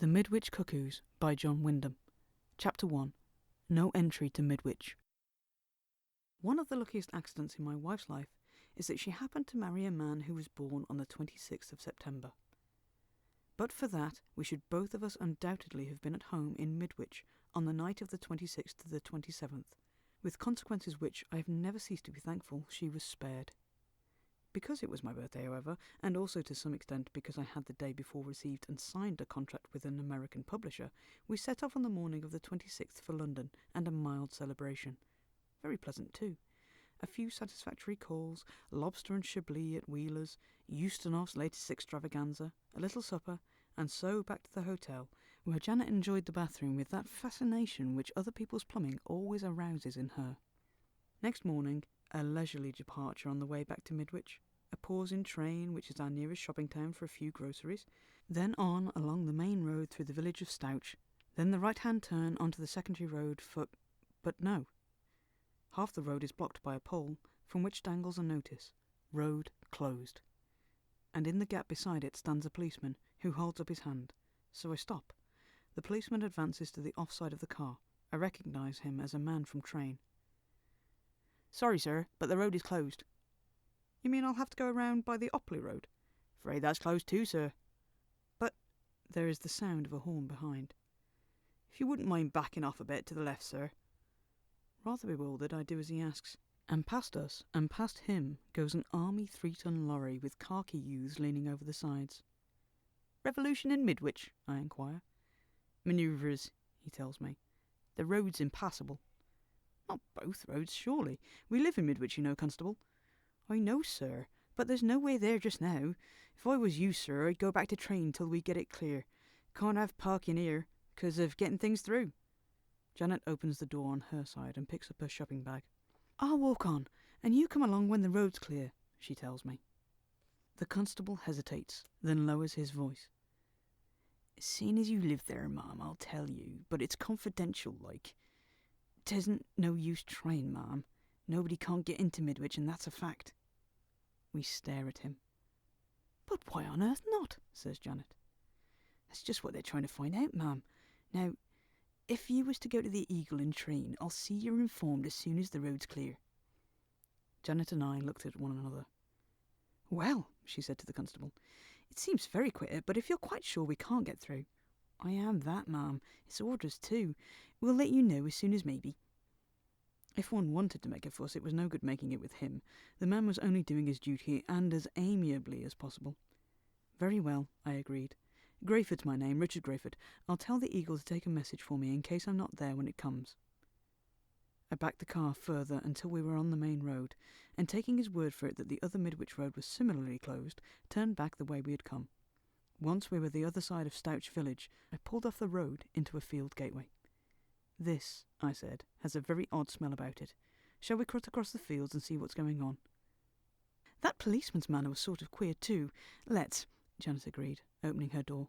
The Midwich Cuckoos by John Wyndham. Chapter 1. No Entry to Midwich. One of the luckiest accidents in my wife's life is that she happened to marry a man who was born on the 26th of September. But for that, we should both of us undoubtedly have been at home in Midwich on the night of the 26th to the 27th, with consequences which I have never ceased to be thankful she was spared. Because it was my birthday, however, and also to some extent because I had the day before received and signed a contract with an American publisher, we set off on the morning of the 26th for London, and a mild celebration. Very pleasant too. A few satisfactory calls, lobster and chablis at Wheeler's, Eustanov's latest extravaganza, a little supper, and so back to the hotel, where Janet enjoyed the bathroom with that fascination which other people's plumbing always arouses in her. Next morning, a leisurely departure on the way back to Midwich, a pause in train, which is our nearest shopping town, for a few groceries, then on along the main road through the village of Stouch, then the right-hand turn onto the secondary road but no. Half the road is blocked by a pole, from which dangles a notice, "Road closed." And in the gap beside it stands a policeman, who holds up his hand. So I stop. The policeman advances to the off side of the car. I recognise him as a man from train. "Sorry, sir, but the road is closed." "You mean I'll have to go around by the Opley Road?" "Afraid that's closed too, sir." "But—" There is the sound of a horn behind. "If you wouldn't mind backing off a bit to the left, sir." Rather bewildered, I do as he asks, and past us and past him goes an army 3-ton lorry with khaki youths leaning over the sides. "Revolution in Midwich?" I inquire. "Manoeuvres," he tells me. "The road's impassable." "Not both roads, surely. We live in Midwich, you know, Constable." "I know, sir, but there's no way there just now. If I was you, sir, I'd go back to train till we get it clear. Can't have parking here, 'cause of getting things through." Janet opens the door on her side and picks up her shopping bag. "I'll walk on, and you come along when the road's clear," she tells me. The constable hesitates, then lowers his voice. "Seeing as you live there, ma'am, I'll tell you, but it's confidential, like. 'Tisn't no use trying, ma'am. Nobody can't get into Midwich, and that's a fact." We stare at him. "But why on earth not?" says Janet. "That's just what they're trying to find out, ma'am. Now, if you was to go to the Eagle in train, I'll see you're informed as soon as the road's clear." Janet and I looked at one another. "Well," she said to the constable, "it seems very queer, but if you're quite sure we can't get through—" "I am that, ma'am. It's orders too. We'll let you know as soon as maybe." If one wanted to make a fuss, it was no good making it with him. The man was only doing his duty, and as amiably as possible. "Very well," I agreed. "Grayford's my name, Richard Grayford. I'll tell the Eagle to take a message for me in case I'm not there when it comes." I backed the car further until we were on the main road, and taking his word for it that the other Midwich road was similarly closed, turned back the way we had come. Once we were the other side of Stouch village, I pulled off the road into a field gateway. "This," I said, "has a very odd smell about it. Shall we cut across the fields and see what's going on?" "That policeman's manner was sort of queer too. Let's," Janet agreed, opening her door.